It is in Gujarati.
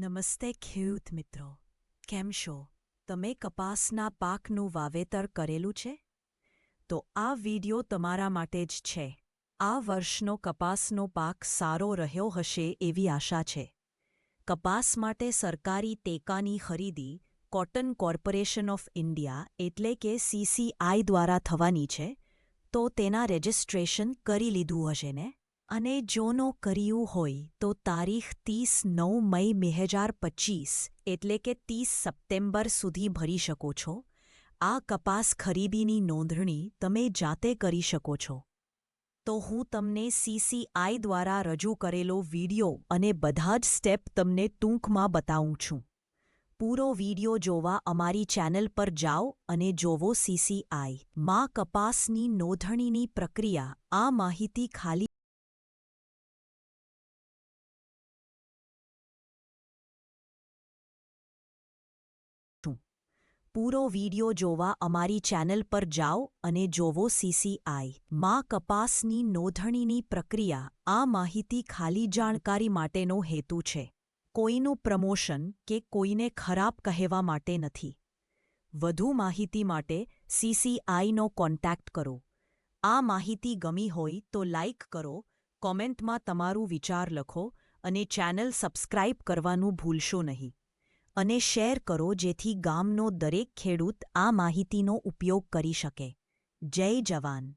નમસ્તે ખેડૂત મિત્રો, કેમ છો? તમે કપાસના પાકનું વાવેતર કરેલું છે? તો આ વિડિયો તમારા માટે જ છે. આ વર્ષનો કપાસનો પાક સારો રહ્યો હશે એવી આશા છે. કપાસ માટે સરકારી ટેકાની ખરીદી કોટન કોર્પોરેશન ઓફ ઇન્ડિયા એટલે કે CCI દ્વારા થવાની છે, તો તેના રજિસ્ટ્રેશન કરી લીધું હશે ને? અને જો નો કર્યું હોય તો તારીખ 30/9 મઈ 2025 એટલે કે 30 સપ્ટેમ્બર સુધી ભરી શકો છો. આ કપાસ ખરીદીની નોંધણી તમે જાતે કરી શકો છો. તો હું તમને CCI દ્વારા રજૂ કરેલો વિડિયો અને બધા જ સ્ટેપ તમને ટૂંકમાં બતાવું છું. પૂરો વિડિયો જોવા અમારી ચેનલ પર જાઓ અને જોવો CCI માં કપાસની નોંધણીની પ્રક્રિયા. આ માહિતી ખાલી પૂરો વિડિયો જોવા અમારી ચેનલ પર જાઓ અને જોવો CCI માં કપાસની નોંધણીની પ્રક્રિયા. આ માહિતી ખાલી જાણકારી માટેનો હેતુ છે, કોઈનું પ્રમોશન કે કોઈને ખરાબ કહેવા માટે નથી. વધુ માહિતી માટે CCIનો કોન્ટેક્ટ કરો. આ માહિતી ગમી હોય તો લાઇક કરો, કોમેન્ટમાં તમારું વિચાર લખો અને ચેનલ સબસ્ક્રાઇબ કરવાનું ભૂલશો નહીં. અને શેર કરો જેથી ગામનો દરેક ખેડૂત આ માહિતીનો ઉપયોગ કરી શકે. જય જવાન.